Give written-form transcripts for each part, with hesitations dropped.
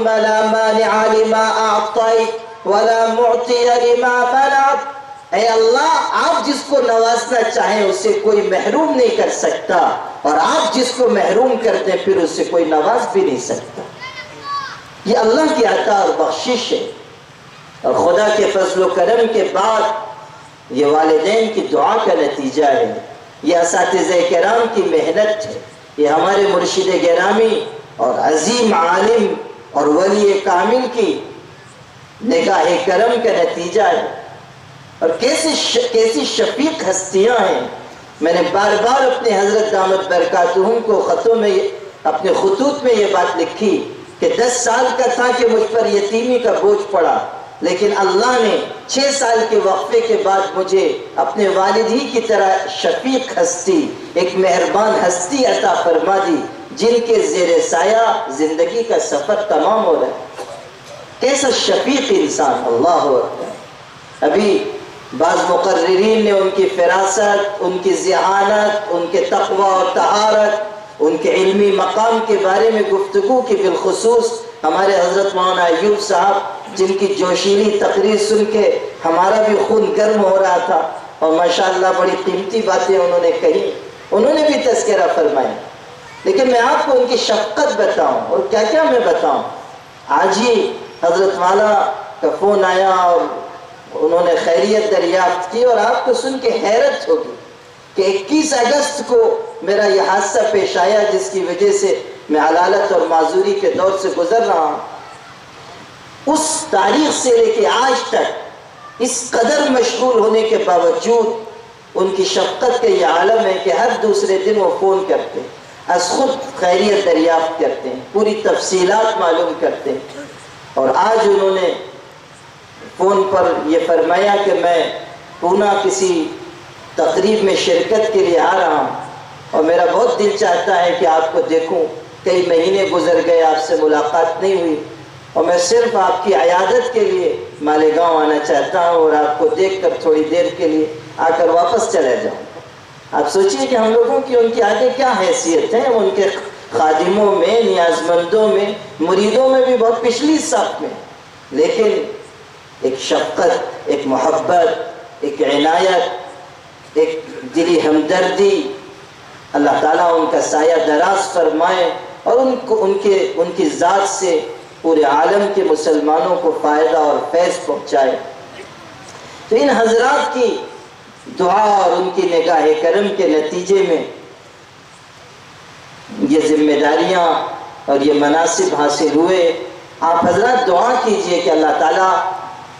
اللهم لا مانع لما اعطيت ولا معطي لما منعت۔ اے اللہ آپ جس کو نوازنا چاہیں اس سے کوئی محروم نہیں کر سکتا، اور آپ جس کو محروم کر دیں پھر اس سے کوئی نواز بھی نہیں سکتا۔ یہ اللہ کی عطا اور بخشش ہے، اور خدا کے فضل و کرم کے بعد یہ والدین کی دعا کا نتیجہ ہے، یہ اساتذہ کرام کی محنت ہے، یہ ہمارے مرشد گرامی اور عظیم عالم اور ولی کامل کی نگاہ کرم کا نتیجہ ہے۔ اور کیسی شفیق ہستیاں ہیں۔ میں نے بار بار اپنے حضرت دامت برکاتہم کو خطوں میں اپنے خطوط میں یہ بات لکھی کہ 10 سال کا تھا کہ مجھ پر یتیمی کا بوجھ پڑا، لیکن اللہ نے 6 سال کے وقفے کے بعد مجھے اپنے والد ہی کی طرح شفیق ہستی، ایک مہربان ہستی عطا فرما دی، جن کے زیر سایہ زندگی کا سفر تمام ہو رہا ہے۔ کیسا شفیق انسان، اللہ اکبر۔ ابھی بعض مقررین نے ان کی فراست، ان کی ذہانت، ان کے تقوی اور طہارت، ان کے علمی مقام کے بارے میں گفتگو کی، بالخصوص ہمارے حضرت مولانا ایوب صاحب جن کی جوشیلی تقریر سن کے ہمارا بھی خون گرم ہو رہا تھا، اور ماشاءاللہ بڑی قیمتی باتیں انہوں نے کہی، انہوں نے بھی تذکرہ فرمایا۔ لیکن میں آپ کو ان کی شفقت بتاؤں اور کیا کیا میں بتاؤں۔ آج ہی حضرت والا کا فون آیا اور انہوں نے خیریت دریافت کی، اور آپ کو سن کے حیرت ہوگی کہ 21 اگست کو میرا یہ حادثہ پیش آیا جس کی وجہ سے میں علالت اور معذوری کے دور سے گزر رہا ہوں۔ اس تاریخ سے لے کے آج تک اس قدر مشغول ہونے کے باوجود ان کی شفقت کا یہ عالم ہے کہ ہر دوسرے دن وہ فون کرتے ہیں، از خود خیریت دریافت کرتے ہیں، پوری تفصیلات معلوم کرتے ہیں۔ اور آج انہوں نے فون پر یہ فرمایا کہ میں پونا کسی تقریب میں شرکت کے لیے آ رہا ہوں، اور میرا بہت دل چاہتا ہے کہ آپ کو دیکھوں، کئی مہینے گزر گئے آپ سے ملاقات نہیں ہوئی، اور میں صرف آپ کی عیادت کے لیے مالیگاؤں آنا چاہتا ہوں اور آپ کو دیکھ کر تھوڑی دیر کے لیے آ کر واپس چلا جاؤں۔ آپ سوچئے کہ ہم لوگوں کی ان کی آگے کیا حیثیت ہے، ان کے خادموں میں، نیازمندوں میں، مریدوں میں بھی بہت پچھلی صف میں، لیکن ایک شفقت، ایک محبت، ایک عنایت، ایک دلی ہمدردی، اللہ تعالیٰ ان کا سایہ دراز فرمائے اور ان کی ذات سے پورے عالم کے مسلمانوں کو فائدہ اور فیض پہنچائے۔ تو ان حضرات کی دعا اور ان کی نگاہ کرم کے نتیجے میں یہ ذمہ داریاں اور یہ مناصب حاصل ہوئے۔ آپ حضرات دعا کیجئے کہ اللہ تعالیٰ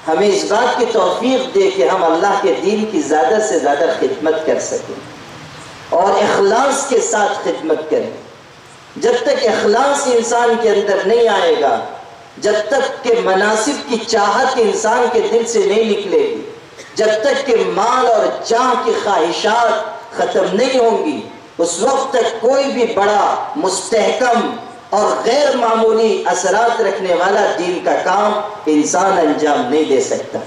ہمیں اس بات کی توفیق دے کہ ہم اللہ کے دین کی زیادہ سے زیادہ خدمت کر سکیں اور اخلاص کے ساتھ خدمت کریں۔ جب تک اخلاص انسان کے اندر نہیں آئے گا، جب تک کہ مناصب کی چاہت انسان کے دل سے نہیں نکلے گی، جب تک کہ مال اور جاہ کی خواہشات ختم نہیں ہوں گی، اس وقت تک کوئی بھی بڑا مستحکم اور غیر معمولی اثرات رکھنے والا دین کا کام انسان انجام نہیں دے سکتا۔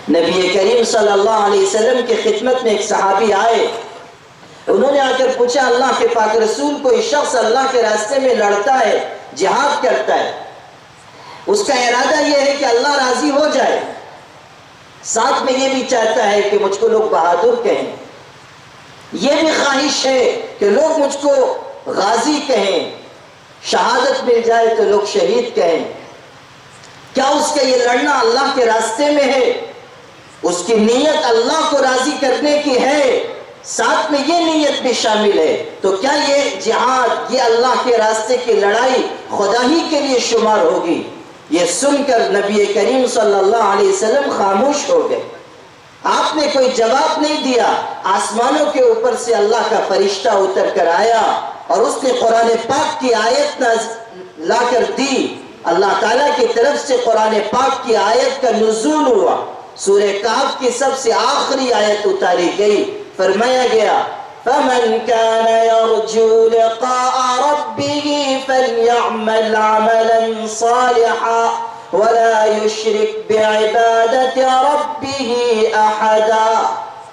نبی کریم صلی اللہ علیہ وسلم کی خدمت میں ایک صحابی آئے، انہوں نے آ کر پوچھا اللہ کے پاک رسول، کوئی شخص اللہ کے راستے میں لڑتا ہے، جہاد کرتا ہے، اس کا ارادہ یہ ہے کہ اللہ راضی ہو جائے، ساتھ میں یہ بھی چاہتا ہے کہ مجھ کو لوگ بہادر کہیں، یہ بھی خواہش ہے کہ لوگ مجھ کو غازی کہیں، شہادت مل جائے تو لوگ شہید کہیں، کیا اس کا یہ لڑنا اللہ کے راستے میں ہے؟ اس کی نیت اللہ کو راضی کرنے کی ہے، ساتھ میں یہ نیت بھی شامل ہے، تو کیا یہ جہاد، یہ اللہ کے راستے کی لڑائی خدا ہی کے لیے شمار ہوگی؟ یہ سن کر نبی کریم صلی اللہ علیہ وسلم خاموش ہو گئے۔ آپ نے کوئی جواب نہیں دیا۔ آسمانوں کے اوپر سے اللہ کا فرشتہ اتر کر آیا اور اس نے قرآن پاک کی آیت لا کر دی۔ اللہ تعالیٰ کی طرف سے قرآن پاک کی آیت کا نزول ہوا، سورہ کہف کی سب سے آخری آیت اتاری گئی، فرمایا گیا فَمَنْ كَانَ يَرْجُو لِقَاءَ رَبِّهِ فَلْيَعْمَلْ عَمَلًا صَالِحًا وَلَا يُشْرِكْ بِعِبَادَةِ رَبِّهِ أَحَدًا۔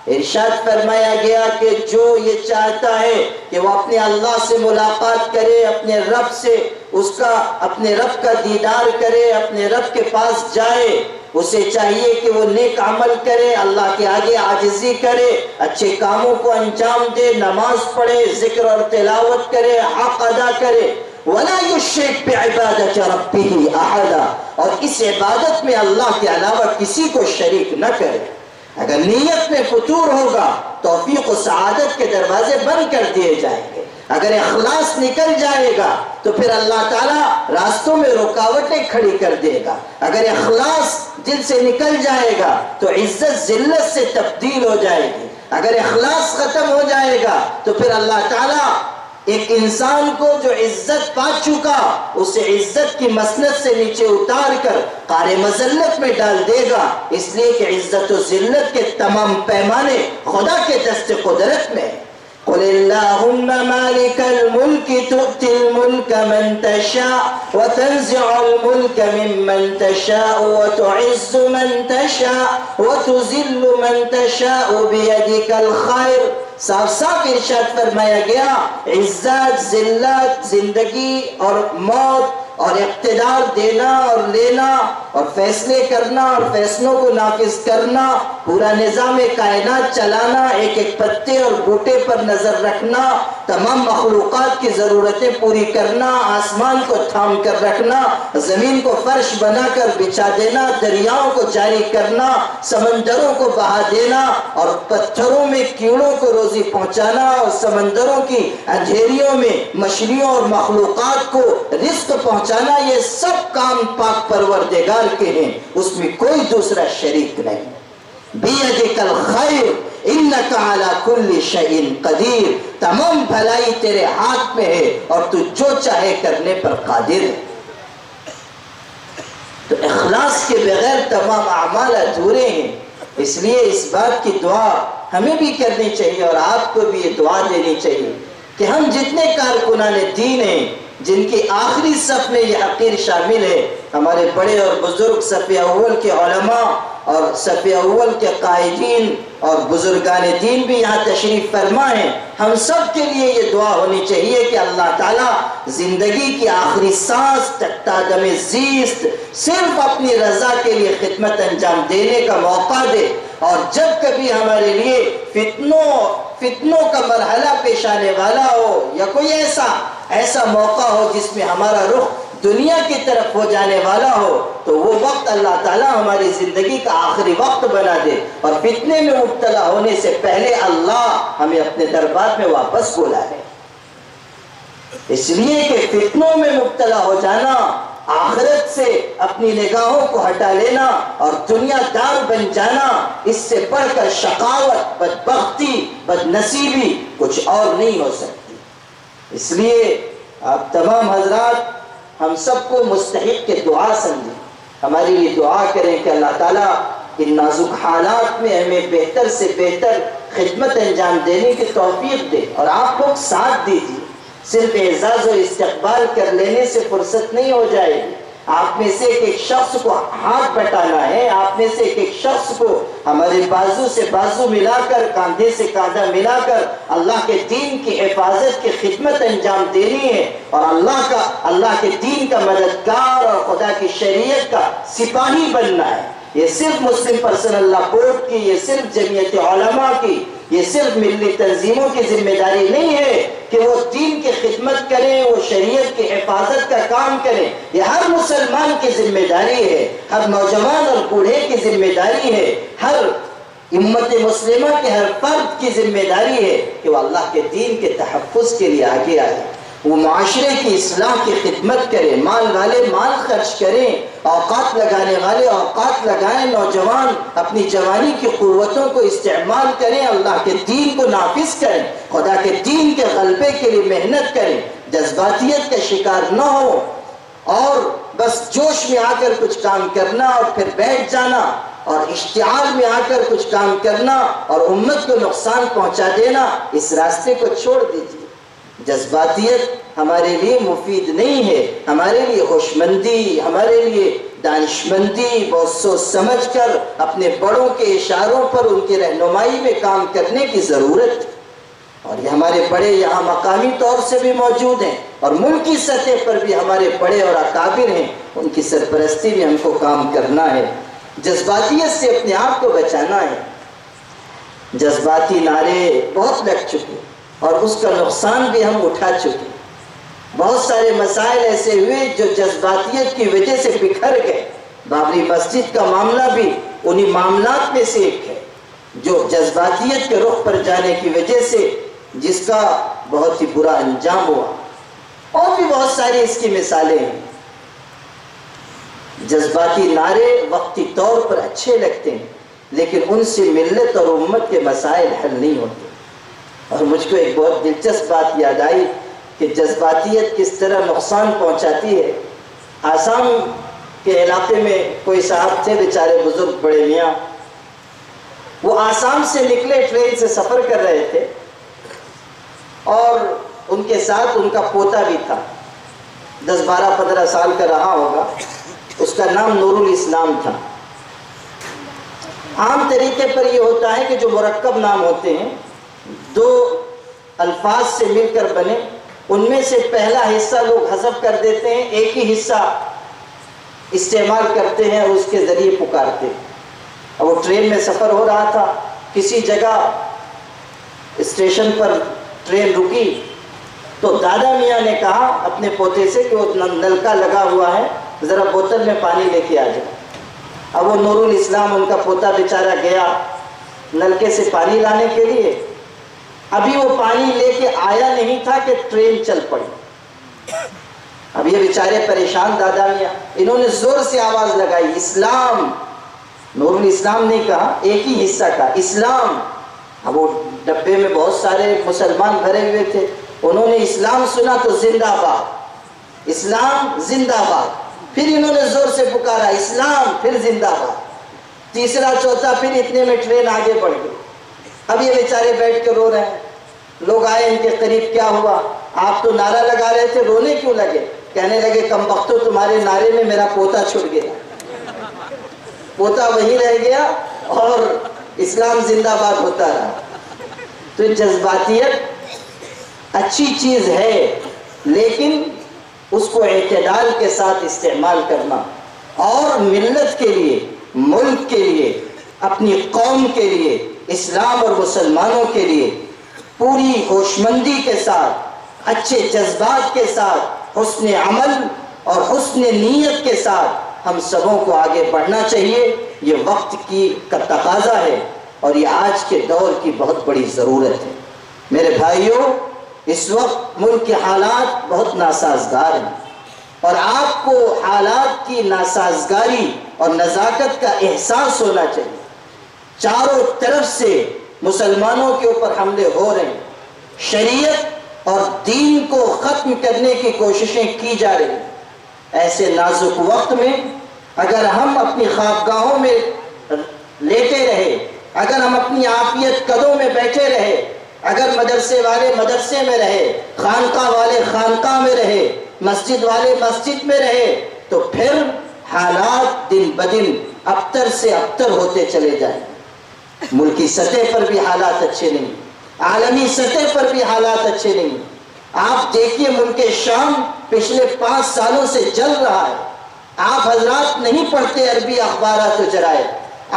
ارشاد فرمایا گیا کہ جو یہ چاہتا ہے کہ وہ اپنے اللہ سے ملاقات کرے، اپنے رب سے اپنے رب کا دیدار کرے، اپنے رب کے پاس جائے، اسے چاہیے کہ وہ نیک عمل کرے، اللہ کے آگے عاجزی کرے، اچھے کاموں کو انجام دے، نماز پڑھے، ذکر اور تلاوت کرے، حق ادا کرے، وَلَا يُشْرِكْ بِعِبَادَةِ رَبِّهِ أَحَدًا، اور اس عبادت میں اللہ کے علاوہ کسی کو شریک نہ کرے۔ اگر نیت میں فتور ہوگا، توفیق و سعادت کے دروازے بند کر دیے جائیں گے۔ اگر اخلاص نکل جائے گا تو پھر اللہ تعالیٰ راستوں میں رکاوٹیں کھڑی کر دے گا۔ اگر اخلاص دل سے نکل جائے گا تو عزت ذلت سے تبدیل ہو جائے گی۔ اگر اخلاص ختم ہو جائے گا تو پھر اللہ تعالیٰ ایک انسان کو جو عزت پا چکا اسے عزت کی مسند سے نیچے اتار کر قعر مذلت میں ڈال دے گا، اس لیے کہ عزت و ذلت کے تمام پیمانے خدا کے دست قدرت میں۔ قل اللہم مالک الملک تؤتی الملک من تشاء وتنزع الملک ممن تشاء وتعز من تشاء وتذل من تشاء بیدک الخیر۔ صاف صاف ارشاد فرمایا گیا، عزت، ذلت، زندگی اور موت اور اقتدار دینا اور لینا اور فیصلے کرنا اور فیصلوں کو نافذ کرنا، پورا نظام کائنات چلانا، ایک ایک پتے اور بوٹے پر نظر رکھنا، تمام مخلوقات کی ضرورتیں پوری کرنا، آسمان کو تھام کر رکھنا، زمین کو فرش بنا کر بچھا دینا، دریاؤں کو جاری کرنا، سمندروں کو بہا دینا اور پتھروں میں کیڑوں کو روزی پہنچانا اور سمندروں کی اندھیریوں میں مچھلیوں اور مخلوقات کو رزق پہنچانا، یہ سب کام پاک پروردگار کے ہیں، اس میں کوئی دوسرا شریک نہیں۔ بیدک الخیر انک علی کل شیء قدیر، تمام بھلائی تیرے ہاتھ میں ہے اور تو جو چاہے کرنے پر قادر ہے۔ تو اخلاص کے بغیر تمام اعمال ادھورے ہیں، اس لیے اس بات کی دعا ہمیں بھی کرنی چاہیے اور آپ کو بھی یہ دعا دینی چاہیے کہ ہم جتنے کارکنان دین ہیں جن کی آخری صف میں یہ حقیر شامل ہے، ہمارے بڑے اور بزرگ صف اول کے علماء اور صف اول کے قائدین اور بزرگان دین بھی یہاں تشریف فرما ہیں، ہم سب کے لیے یہ دعا ہونی چاہیے کہ اللہ تعالیٰ زندگی کی آخری سانس تک تا دم زیست صرف اپنی رضا کے لیے خدمت انجام دینے کا موقع دے، اور جب کبھی ہمارے لیے فتنوں کا مرحلہ پیش آنے والا ہو یا کوئی ایسا موقع ہو جس میں ہمارا رخ دنیا کی طرف ہو جانے والا ہو، تو وہ وقت اللہ تعالیٰ ہماری زندگی کا آخری وقت بنا دے اور فتنے میں مبتلا ہونے سے پہلے اللہ ہمیں اپنے دربار میں واپس بلا لے۔ اس لیے کہ فتنوں میں مبتلا ہو جانا، آخرت سے اپنی نگاہوں کو ہٹا لینا اور دنیا دار بن جانا، اس سے بڑھ کر شقاوت، بدبختی، بدنصیبی کچھ اور نہیں ہو سکتی۔ اس لیے آپ تمام حضرات ہم سب کو مستحق کے دعا سمجھیں، ہمارے لیے دعا کریں کہ اللہ تعالیٰ ان نازک حالات میں ہمیں بہتر سے بہتر خدمت انجام دینے کی توفیق دے، اور آپ لوگ ساتھ دیجیے۔ صرف اعزاز و استقبال کر لینے سے فرصت نہیں ہو جائے گی، آپ میں سے ایک شخص کو ہاتھ بٹانا ہے، آپ میں سے ایک شخص کو ہمارے بازو سے بازو ملا کر، کاندھے سے کاندھا ملا کر اللہ کے دین کی حفاظت کی خدمت انجام دینی ہے اور اللہ کے دین کا مددگار اور خدا کی شریعت کا سپاہی بننا ہے۔ یہ صرف مسلم پرسنل لا بورڈ کی، یہ صرف جمعیت علماء کی، یہ صرف ملی تنظیموں کی ذمہ داری نہیں ہے کہ وہ دین کی خدمت کریں، وہ شریعت کی حفاظت کا کام کریں، یہ ہر مسلمان کی ذمہ داری ہے، ہر نوجوان اور بوڑھے کی ذمہ داری ہے، ہر امت مسلمہ کے ہر فرد کی ذمہ داری ہے کہ وہ اللہ کے دین کے تحفظ کے لیے آگے آئے، وہ معاشرے کی اصلاح کی خدمت کریں، مال والے مال خرچ کریں، اوقات لگانے والے اوقات لگائیں، نوجوان اپنی جوانی کی قوتوں کو استعمال کریں، اللہ کے دین کو نافذ کریں، خدا کے دین کے غلبے کے لیے محنت کریں، جذباتیت کا شکار نہ ہو اور بس جوش میں آ کر کچھ کام کرنا اور پھر بیٹھ جانا اور اشتعال میں آ کر کچھ کام کرنا اور امت کو نقصان پہنچا دینا، اس راستے کو چھوڑ دیجیے۔ جذباتیت ہمارے لیے مفید نہیں ہے. ہمارے لیے ہوشمندی، ہمارے لیے دانشمندی، بہت سوچ سمجھ کر اپنے بڑوں کے اشاروں پر ان کی رہنمائی میں کام کرنے کی ضرورت ہے. اور یہ ہمارے بڑے یہاں مقامی طور سے بھی موجود ہیں اور ملکی سطح پر بھی ہمارے بڑے اور اکابر ہیں، ان کی سرپرستی میں ہم کو کام کرنا ہے. جذباتیت سے اپنے آپ کو بچانا ہے. جذباتی نعرے بہت لگ چکے اور اس کا نقصان بھی ہم اٹھا چکے. بہت سارے مسائل ایسے ہوئے جو جذباتیت کی وجہ سے بکھر گئے. بابری مسجد کا معاملہ بھی انہی معاملات میں سے ایک ہے جو جذباتیت کے رخ پر جانے کی وجہ سے جس کا بہت ہی برا انجام ہوا. اور بھی بہت ساری اس کی مثالیں ہیں. جذباتی نعرے وقتی طور پر اچھے لگتے ہیں لیکن ان سے ملت اور امت کے مسائل حل نہیں ہوتے. اور مجھ کو ایک بہت دلچسپ بات یاد آئی کہ جذباتیت کس طرح نقصان پہنچاتی ہے. آسام کے علاقے میں کوئی صاحب تھے بیچارے بزرگ بڑے میاں. وہ آسام سے نکلے، ٹرین سے سفر کر رہے تھے اور ان کے ساتھ ان کا پوتا بھی تھا. 10-12-15 سال کا رہا ہوگا. اس کا نام نور الاسلام تھا. عام طریقے پر یہ ہوتا ہے کہ جو مرکب نام ہوتے ہیں دو الفاظ سے مل کر بنے، ان میں سے پہلا حصہ لوگ حذف کر دیتے ہیں، ایک ہی حصہ استعمال کرتے ہیں اور اس کے ذریعے پکارتے ہیں. اور وہ ٹرین میں سفر ہو رہا تھا، کسی جگہ اسٹیشن پر ٹرین رکی تو دادا میاں نے کہا اپنے پوتے سے کہ وہ نلکا لگا ہوا ہے، ذرا بوتل میں پانی لے کے آ جائے. اب وہ نور الاسلام ان کا پوتا بیچارہ گیا نلکے سے پانی لانے کے لیے. ابھی وہ پانی لے کے آیا نہیں تھا کہ ٹرین چل پڑی. اب یہ بیچارے پریشان دادا میاں، انہوں نے زور سے آواز لگائی اسلام. نور الاسلام نے کہا، ایک ہی حصہ کا اسلام. اب وہ ڈبے میں بہت سارے مسلمان بھرے ہوئے تھے، انہوں نے اسلام سنا تو زندہ باد، اسلام زندہ باد. پھر انہوں نے زور سے پکارا اسلام، پھر زندہ باد. تیسرا چوتھا، پھر اتنے میں ٹرین آگے بڑھ گئی. اب یہ بیچارے بیٹھ کے رو رہے ہیں. لوگ آئے ان کے قریب، کیا ہوا؟ آپ تو نعرہ لگا رہے تھے، رونے کیوں لگے؟ کہنے لگے کم بختو، تمہارے نعرے میں میرا پوتا چھٹ گیا. پوتا وہی رہ گیا اور اسلام زندہ باد ہوتا رہا. تو جذباتیت اچھی چیز ہے لیکن اس کو اعتدال کے ساتھ استعمال کرنا اور ملت کے لیے، ملک کے لیے، اپنی قوم کے لیے، اسلام اور مسلمانوں کے لیے پوری ہوشمندی کے ساتھ، اچھے جذبات کے ساتھ، حسن عمل اور حسن نیت کے ساتھ ہم سبوں کو آگے بڑھنا چاہیے. یہ وقت کا تقاضا ہے اور یہ آج کے دور کی بہت بڑی ضرورت ہے. میرے بھائیوں، اس وقت ملک کے حالات بہت ناسازگار ہیں اور آپ کو حالات کی ناسازگاری اور نزاکت کا احساس ہونا چاہیے. چاروں طرف سے مسلمانوں کے اوپر حملے ہو رہے ہیں. شریعت اور دین کو ختم کرنے کی کوششیں کی جا رہی ہیں. ایسے نازک وقت میں اگر ہم اپنی خوابگاہوں میں لیٹے رہے، اگر ہم اپنی عافیت قدوں میں بیٹھے رہے، اگر مدرسے والے مدرسے میں رہے، خانقاہ والے خانقاہ میں رہے، مسجد والے مسجد میں رہے، تو پھر حالات دن بدن ابتر سے ابتر ہوتے چلے جائیں. ملکی سطح پر بھی حالات اچھے نہیں، عالمی سطح پر بھی حالات اچھے نہیں. آپ دیکھیے ملک شام پچھلے 5 سالوں سے جل رہا ہے. آپ حضرات نہیں پڑھتے عربی اخبارات و جرائد،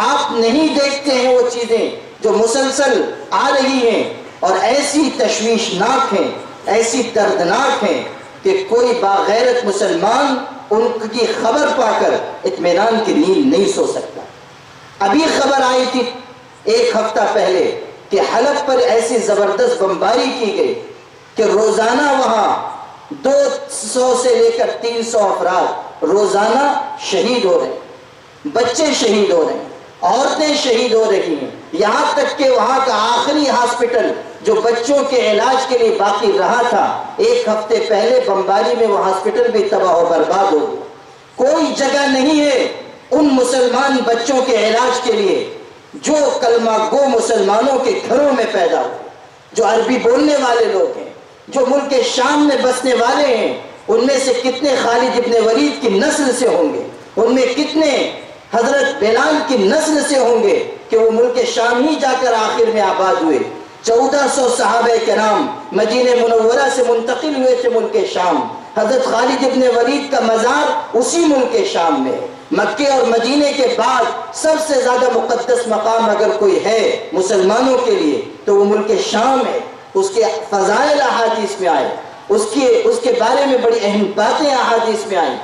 آپ نہیں دیکھتے ہیں وہ چیزیں جو مسلسل آ رہی ہیں اور ایسی تشویشناک ہیں، ایسی دردناک ہیں کہ کوئی باغیرت مسلمان ان کی خبر پا کر اطمینان کی نیند نہیں سو سکتا. ابھی خبر آئی تھی 1 ہفتہ پہلے کہ حلب پر ایسی زبردست بمباری کی گئی کہ روزانہ وہاں 200 سے لے کر 300 افراد روزانہ شہید ہو رہے ہیں. بچے شہید ہو رہے ہیں، عورتیں شہید ہو رہی ہیں. یہاں تک کہ وہاں کا آخری ہاسپٹل جو بچوں کے علاج کے لیے باقی رہا تھا، 1 ہفتے پہلے بمباری میں وہ ہاسپٹل بھی تباہ و برباد ہو گیا. کوئی جگہ نہیں ہے ان مسلمان بچوں کے علاج کے لیے جو کلمہ گو مسلمانوں کے گھروں میں پیدا ہوئے، جو عربی بولنے والے لوگ ہیں، جو ملک شام میں بسنے والے ہیں ان میں سے کتنے خالد ابن ولید کی نسل سے ہوں گے، ان میں کتنے حضرت بلال کی نسل سے ہوں گے کہ وہ ملک شام ہی جا کر آخر میں آباد ہوئے۔ 1400 صحابہ کرام مدینہ منورہ سے منتقل ہوئے تھے ملک شام۔ حضرت خالد ابن ولید کا مزار اسی ملک شام میں۔ مکے اور مدینے کے بعد سب سے زیادہ مقدس مقام اگر کوئی ہے مسلمانوں کے لیے تو وہ ملک شام ہے۔ اس کے فضائل احادیث میں آئے، اس کے بارے میں بڑی اہم باتیں احادیث میں آئیں۔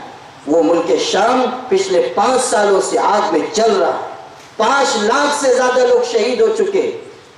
وہ ملک شام پچھلے 5 سالوں سے آگ میں جل رہا ہے۔ 5 لاکھ سے زیادہ لوگ شہید ہو چکے،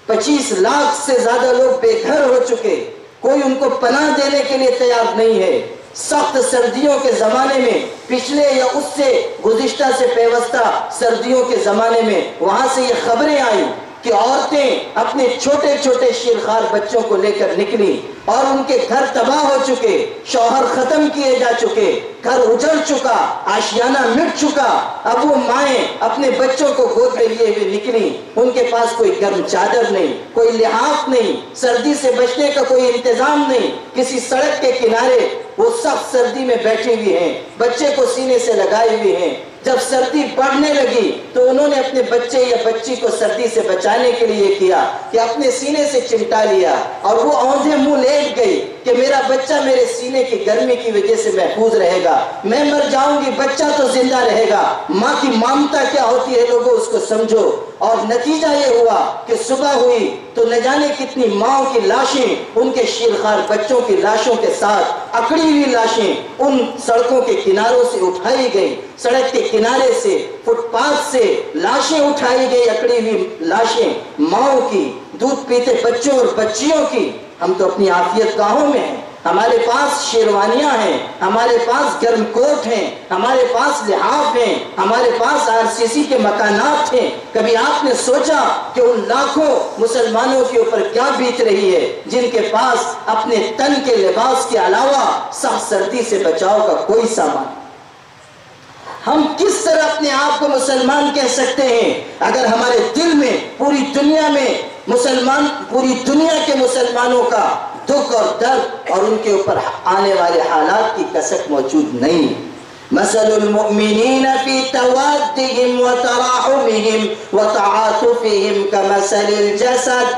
25 لاکھ سے زیادہ لوگ بے گھر ہو چکے، کوئی ان کو پناہ دینے کے لیے تیار نہیں ہے۔ سخت سردیوں کے زمانے میں، پچھلے یا اس سے گزشتہ سے پیوستہ سردیوں کے زمانے میں وہاں سے یہ خبریں آئیں کہ عورتیں اپنے چھوٹے چھوٹے شیرخوار بچوں کو لے کر نکلی اور ان کے گھر تباہ ہو چکے، شوہر ختم کیے جا چکے، گھر اجڑ چکا، آشیانہ مٹ چکا۔ اب وہ مائیں اپنے بچوں کو گود میں لیے ہوئے نکلی، ان کے پاس کوئی گرم چادر نہیں، کوئی لحاف نہیں، سردی سے بچنے کا کوئی انتظام نہیں۔ کسی سڑک کے کنارے وہ سخت سردی میں بیٹھے ہوئے ہیں، بچے کو سینے سے لگائے ہوئے ہیں۔ جب سردی بڑھنے لگی تو انہوں نے اپنے بچے یا بچی کو سردی سے بچانے کے لیے کیا کہ اپنے سینے سے چمٹا لیا اور وہ اوندھے منہ لیٹ گئی کہ میرا بچہ میرے سینے کی گرمی کی وجہ سے محفوظ رہے گا، میں مر جاؤں گی بچہ تو زندہ رہے گا۔ ماں کی ممتا کیا ہوتی ہے لوگوں، اس کو سمجھو۔ اور نتیجہ یہ ہوا کہ صبح ہوئی تو نہ جانے کتنی ماں کی لاشیں ان کے شیرخوار بچوں کی لاشوں کے ساتھ، اکڑی ہوئی لاشیں ان سڑکوں کے کناروں سے اٹھائی گئی، سڑک کے کنارے سے، فٹ پاتھ سے لاشیں اٹھائی گئی، اکڑی ہوئی لاشیں ماؤں کی، دودھ پیتے بچوں اور بچیوں کی۔ ہم تو اپنی عافیت گاہوں میں ہیں، ہمارے پاس شیروانیاں ہیں، ہمارے پاس گرم کوٹ ہیں، ہمارے پاس لحاف ہیں، ہمارے پاس RCC کے مکانات ہیں۔ کبھی آپ نے سوچا کہ ان لاکھوں مسلمانوں کے اوپر کیا بیت رہی ہے جن کے پاس اپنے تن کے لباس کے علاوہ سخت سردی سے بچاؤ کا کوئی سامان؟ ہم کس طرح اپنے آپ کو مسلمان کہہ سکتے ہیں اگر ہمارے دل میں پوری دنیا کے مسلمانوں کا دکھ اور درد اور ان کے اوپر آنے والے حالات کی کسک موجود نہیں ہے؟ مثل المؤمنین فی توادہم وتراحمہم وتعاطفہم کمثل الجسد۔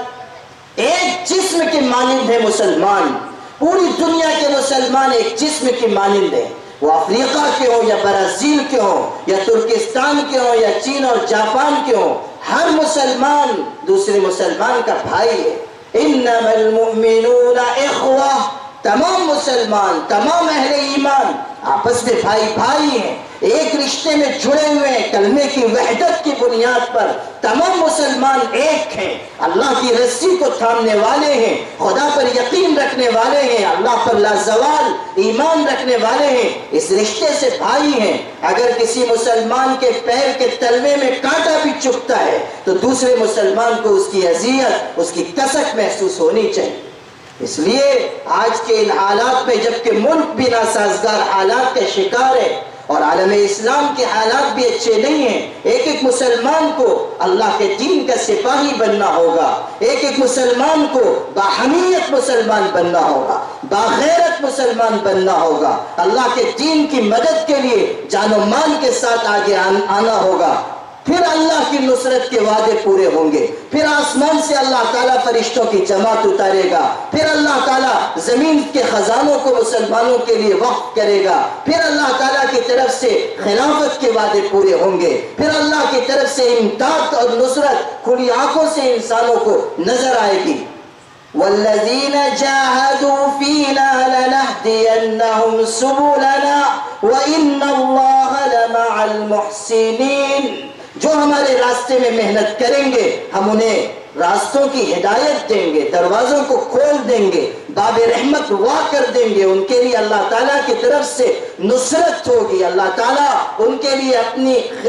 ایک جسم کے مانند ہے مسلمان، پوری دنیا کے مسلمان ایک جسم کی مانند ہے، وہ افریقہ کے ہوں یا برازیل کے ہوں یا ترکستان کے ہوں یا چین اور جاپان کے ہوں، ہر مسلمان دوسرے مسلمان کا بھائی ہے۔ انما المؤمنون اخوہ، تمام مسلمان، تمام اہل ایمان آپس میں بھائی بھائی ہیں، ایک رشتے میں جڑے ہوئے ہیں، کلمے کی وحدت کی بنیاد پر تمام مسلمان ایک ہیں، اللہ کی رسی کو تھامنے والے ہیں، خدا پر یقین رکھنے والے ہیں، اللہ پر لازوال ایمان رکھنے والے ہیں، اس رشتے سے بھائی ہیں۔ اگر کسی مسلمان کے پیر کے تلوے میں کانٹا بھی چبھتا ہے تو دوسرے مسلمان کو اس کی اذیت، اس کی کسک محسوس ہونی چاہیے۔ اس لیے آج کے ان حالات میں جبکہ ملک بھی ناسازگار حالات کا شکار ہے اور عالم اسلام کے حالات بھی اچھے نہیں ہیں، ایک ایک مسلمان کو اللہ کے دین کا سپاہی بننا ہوگا، ایک ایک مسلمان کو باحمیت مسلمان بننا ہوگا، باغیرت مسلمان بننا ہوگا، اللہ کے دین کی مدد کے لیے جان و مال کے ساتھ آگے آنا ہوگا۔ پھر اللہ کی نصرت کے وعدے پورے ہوں گے، پھر آسمان سے اللہ تعالیٰ فرشتوں کی جماعت اتارے گا، پھر اللہ تعالیٰ زمین کے خزانوں کو مسلمانوں کے لیے وقف کرے گا، پھر اللہ تعالیٰ کی طرف سے خلافت کے وعدے پورے ہوں گے، پھر اللہ کی طرف سے امداد اور نصرت کھلی آنکھوں سے انسانوں کو نظر آئے گی۔ وَالَّذِينَ جَاهَدُوا فِينَا لَنَهْدِيَنَّهُمْ سُبُلَنَا وَإِنَّ اللَّهَ لَمَعَ الْمُحْسِنِينَ۔ جو ہمارے راستے میں محنت کریں گے ہم انہیں راستوں کی ہدایت دیں گے، دروازوں کو کھول دیں گے، باب رحمت وا کر دیں گے، ان کے لیے اللہ تعالیٰ کی طرف سے نصرت ہوگی، اللہ تعالیٰ ان کے لیے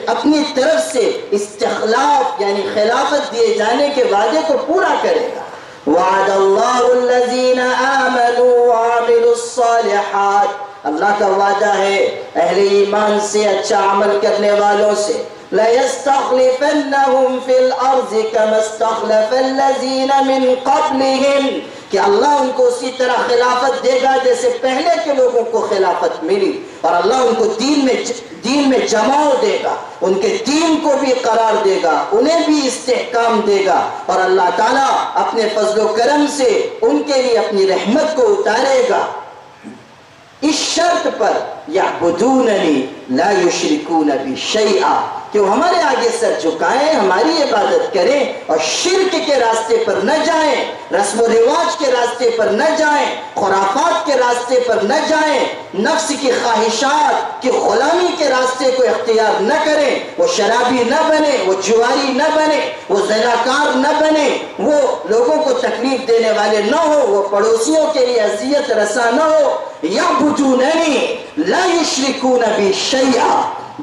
اپنی طرف سے استخلاف یعنی خلافت دیے جانے کے وعدے کو پورا کرے گا۔ وعد اللہ الذین آمنوا وعملوا الصالحات، اللہ کا وعدہ ہے اہل ایمان سے، اچھا عمل کرنے والوں سے، لَيَسْتَخْلِفَنَّهُمْ فِي الْأَرْضِ كَمَا اسْتَخْلَفَ الَّذِينَ مِنْ قَبْلِهِمْ، کہ اللہ ان کو اسی طرح خلافت دے گا جیسے پہلے کے لوگوں کو خلافت ملی، اور اللہ ان کو دین میں جماؤ دے گا، ان کے دین کو بھی قرار دے گا، انہیں بھی استحکام دے گا، اور اللہ تعالیٰ اپنے فضل و کرم سے ان کے لیے اپنی رحمت کو اتارے گا، اس شرط پر یعبدوننی لا یشرکون بی شیئا، کہ وہ ہمارے آگے سر جھکائیں، ہماری عبادت کریں اور شرک کے راستے پر نہ جائیں، رسم و رواج کے راستے پر نہ جائیں، خرافات کے راستے پر نہ جائیں، نفس کی خواہشات کی غلامی کے راستے کو اختیار نہ کریں، وہ شرابی نہ بنے، وہ جواری نہ بنے، وہ زناکار نہ بنے، وہ لوگوں کو تکلیف دینے والے نہ ہو، وہ پڑوسیوں کے لیے اذیت رساں نہ ہو، یعبدوننی لا یشرکون بی شیئا،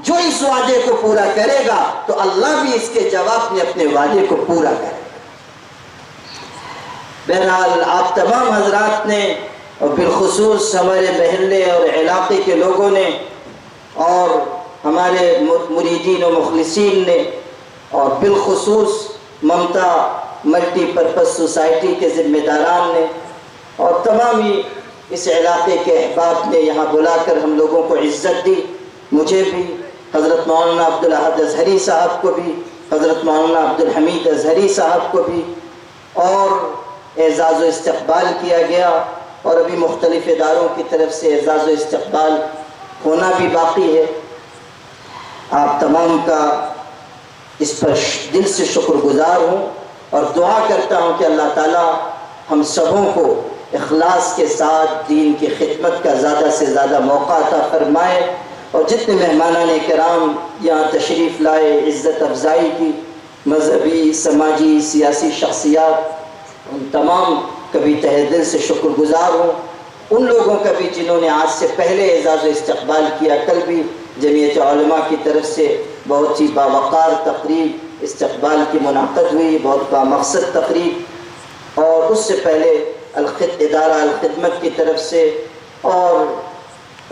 جو اس وعدے کو پورا کرے گا تو اللہ بھی اس کے جواب میں اپنے وعدے کو پورا کرے گا۔ بہرحال آپ تمام حضرات نے اور بالخصوص ہمارے محلے اور علاقے کے لوگوں نے اور ہمارے مریدین و مخلصین نے اور بالخصوص ممتا ملٹی پرپس سوسائٹی کے ذمہ داران نے اور تمام ہی اس علاقے کے احباب نے یہاں بلا کر ہم لوگوں کو عزت دی، مجھے بھی، حضرت مولانا عبدالاحد اظہری صاحب کو بھی، حضرت مولانا عبدالحمید اظہری صاحب کو بھی، اور اعزاز و استقبال کیا گیا، اور ابھی مختلف اداروں کی طرف سے اعزاز و استقبال ہونا بھی باقی ہے۔ آپ تمام کا اس پر دل سے شکر گزار ہوں اور دعا کرتا ہوں کہ اللہ تعالیٰ ہم سبوں کو اخلاص کے ساتھ دین کی خدمت کا زیادہ سے زیادہ موقع عطا فرمائے، اور جتنے مہمانان کرام یہاں تشریف لائے، عزت افزائی کی، مذہبی، سماجی، سیاسی شخصیات، ان تمام کا بھی تہہ دل سے شکر گزار ہوں، ان لوگوں کا بھی جنہوں نے آج سے پہلے اعزاز و استقبال کیا۔ کل بھی جمعیت علماء کی طرف سے بہت ہی باوقار تقریب استقبال کی منعقد ہوئی، بہت بامقصد تقریب، اور اس سے پہلے ادارہ الخدمت کی طرف سے اور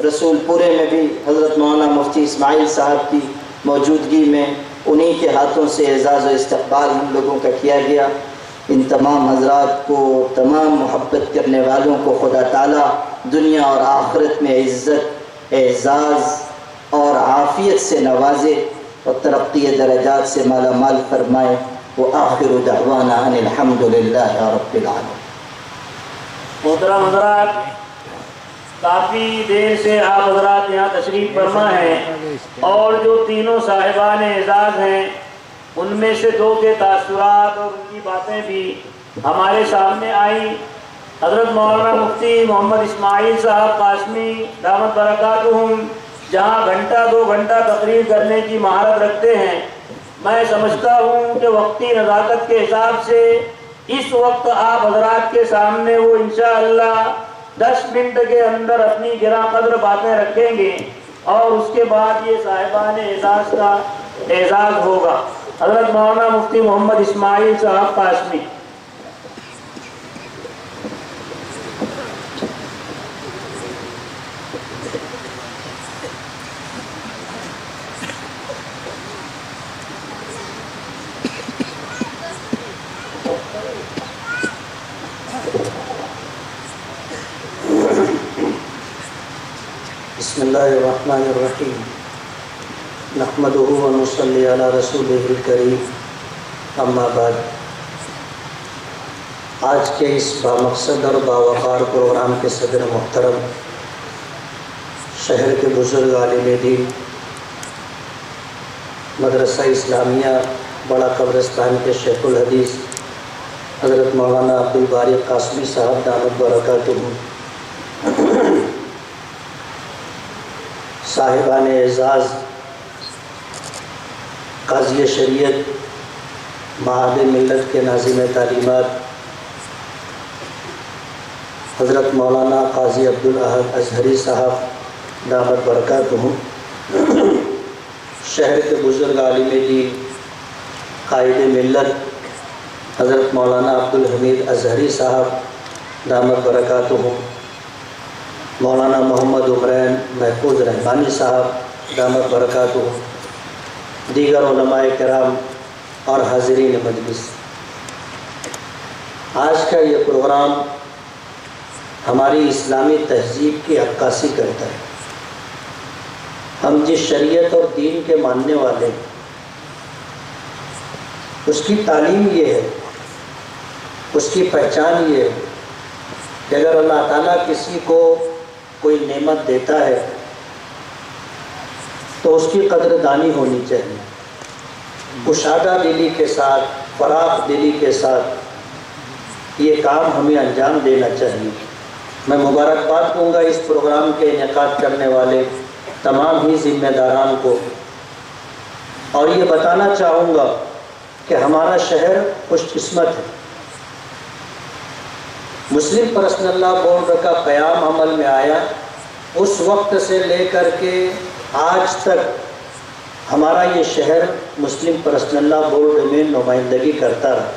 رسول پورے میں بھی حضرت مولانا مفتی اسماعیل صاحب کی موجودگی میں انہی کے ہاتھوں سے اعزاز و استقبال ہم لوگوں کا کیا گیا۔ ان تمام حضرات کو، تمام محبت کرنے والوں کو خدا تعالیٰ دنیا اور آخرت میں عزت، اعزاز اور عافیت سے نوازے اور ترقی درجات سے مالا مال فرمائے۔ وآخر دعوانا ان الحمد للہ رب العالمین۔ محترم حضرات، کافی دیر سے آپ حضرات یہاں تشریف فرما ہیں، اور جو تینوں صاحبان اعزاز ہیں ان میں سے دو کے تاثرات اور ان کی باتیں بھی ہمارے سامنے آئیں۔ حضرت مولانا مفتی محمد اسماعیل صاحب قاسمی دامت برکاتہم جہاں گھنٹہ 2 گھنٹہ تقریر کرنے کی مہارت رکھتے ہیں، میں سمجھتا ہوں کہ وقتی نزاکت کے حساب سے اس وقت آپ حضرات کے سامنے وہ انشاءاللہ 10 منٹ کے اندر اپنی گراں قدر باتیں رکھیں گے، اور اس کے بعد یہ صاحبان اعزاز کا اعزاز ہوگا۔ حضرت مولانا مفتی محمد اسماعیل صاحب قاسمی۔ بسم اللہ الرحمن الرحیم، نحمدہ و نصلی علی رسولہ الکریم، اما بعد۔ آج کے اس بامقصد اور باوقار پروگرام کے صدر محترم، شہر کے بزرگ عالم دین، مدرسہ اسلامیہ بڑا قبرستان کے شیخ الحدیث حضرت مولانا عبدالباری قاسمی صاحب دامت برکاتہم، صاحبان اعزاز قاضی شریعت معہد ملت کے ناظم تعلیمات حضرت مولانا قاضی عبدالاحد اظہری صاحب دامت برکاتہم، شہر کے بزرگ عالم دین قائد ملت حضرت مولانا عبدالحمید اظہری صاحب دامت برکاتہم، مولانا محمد عمرین محفوظ رحمانی صاحب دامت برکاتہم، دیگر علماء کرام اور حاضرین مجلس، آج کا یہ پروگرام ہماری اسلامی تہذیب کی عکاسی کرتا ہے۔ ہم جس شریعت اور دین کے ماننے والے ہیں اس کی تعلیم یہ ہے، اس کی پہچان یہ ہے کہ اگر اللہ تعالیٰ کسی کو کوئی نعمت دیتا ہے تو اس کی قدر دانی ہونی چاہیے، کشادہ دلی کے ساتھ، فراخ دلی کے ساتھ یہ کام ہمیں انجام دینا چاہیے۔ میں مبارکباد دوں گا اس پروگرام کے انعقاد کرنے والے تمام ہی ذمہ داران کو، اور یہ بتانا چاہوں گا کہ ہمارا شہر خوش قسمت ہے۔ مسلم پرسنل لا بورڈ کا قیام عمل میں آیا، اس وقت سے لے کر کے آج تک ہمارا یہ شہر مسلم پرسنل لا بورڈ میں نمائندگی کرتا رہا۔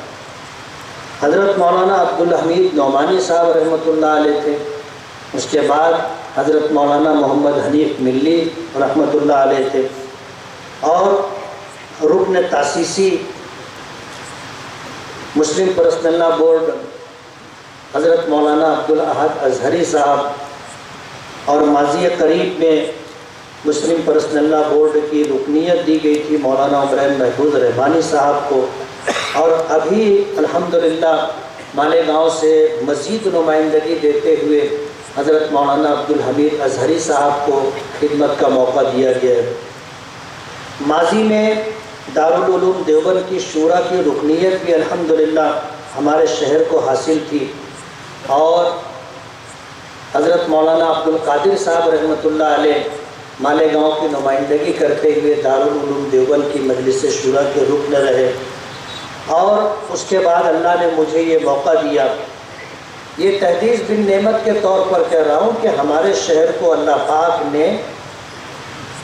حضرت مولانا عبدالحمید نعمانی صاحب رحمۃ اللہ علیہ تھے، اس کے بعد حضرت مولانا محمد حنیف ملی رحمۃ اللہ علیہ تھے، اور رکن تاسیسی مسلم پرسنل لا بورڈ حضرت مولانا عبدالاحد اظہری صاحب، اور ماضی قریب میں مسلم پرسنل لا بورڈ کی رکنیت دی گئی تھی مولانا عمران محفوظ رحمانی صاحب کو، اور ابھی الحمدللہ مالیگاؤں سے مزید نمائندگی دیتے ہوئے حضرت مولانا عبدالحمید اظہری صاحب کو خدمت کا موقع دیا گیا ہے۔ ماضی میں دارالعلوم دیوبند کی شورا کی رکنیت بھی الحمدللہ ہمارے شہر کو حاصل تھی، اور حضرت مولانا عبدالقادر صاحب رحمۃ اللہ علیہ مالیگاؤں کی نمائندگی کرتے ہوئے دارالعلوم دیوبند کی مجلس شورا کے رکن رہے، اور اس کے بعد اللہ نے مجھے یہ موقع دیا۔ یہ تحدیث بن نعمت کے طور پر کہہ رہا ہوں کہ ہمارے شہر کو اللہ پاک نے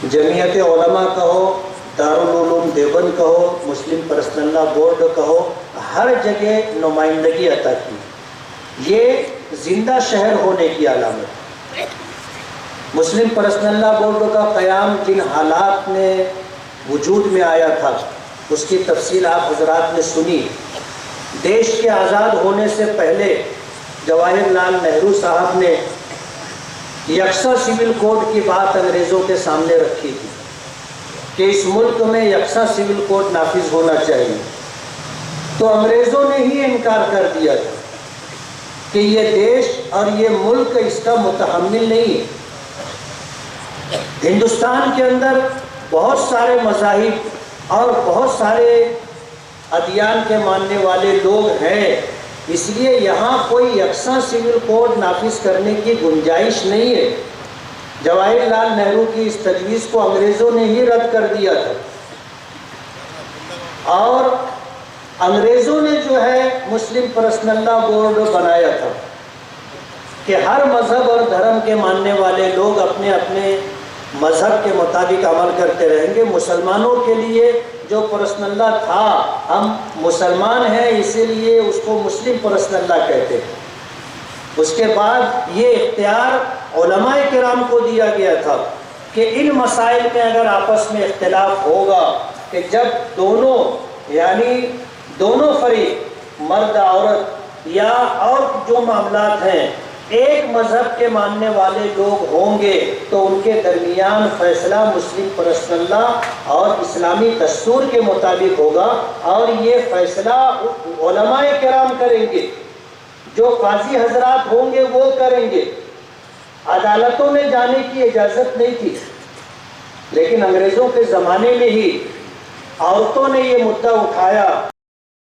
جمعیت علماء کہو، دارالعلوم دیوبند کہو، مسلم پرسنل لا بورڈ کہو، ہر جگہ نمائندگی عطا کی۔ یہ زندہ شہر ہونے کی علامت ہے۔ مسلم پرسنل لا بورڈ کا قیام جن حالات میں وجود میں آیا تھا اس کی تفصیل آپ حضرات نے سنی۔ دیش کے آزاد ہونے سے پہلے جواہر لال نہرو صاحب نے یکساں سول کوڈ کی بات انگریزوں کے سامنے رکھی تھی کہ اس ملک میں یکساں سول کوڈ نافذ ہونا چاہیے، تو انگریزوں نے ہی انکار کر دیا تھا کہ یہ دیش اور یہ ملک اس کا متحمل نہیں۔ ہندوستان کے اندر بہت سارے مذاہب اور بہت سارے ادیان کے ماننے والے لوگ ہیں، اس لیے یہاں کوئی یکساں سول کوڈ نافذ کرنے کی گنجائش نہیں ہے۔ جواہر لال نہرو کی اس تجویز کو انگریزوں نے ہی رد کر دیا تھا، اور انگریزوں نے جو ہے مسلم پرسنل لا بورڈ بنایا تھا کہ ہر مذہب اور دھرم کے ماننے والے لوگ اپنے اپنے مذہب کے مطابق عمل کرتے رہیں گے۔ مسلمانوں کے لیے جو پرسنل لا تھا، ہم مسلمان ہیں اسی لیے اس کو مسلم پرسنل لا کہتے ہیں۔ اس کے بعد یہ اختیار علماء کرام کو دیا گیا تھا کہ ان مسائل میں اگر آپس میں اختلاف ہوگا، کہ جب دونوں یعنی دونوں فریق مرد عورت یا اور جو معاملات ہیں ایک مذہب کے ماننے والے لوگ ہوں گے تو ان کے درمیان فیصلہ مسلم پرسنل لا اور اسلامی دستور کے مطابق ہوگا، اور یہ فیصلہ علماء کرام کریں گے، جو قاضی حضرات ہوں گے وہ کریں گے۔ عدالتوں میں جانے کی اجازت نہیں تھی، لیکن انگریزوں کے زمانے میں ہی عورتوں نے یہ مدعا اٹھایا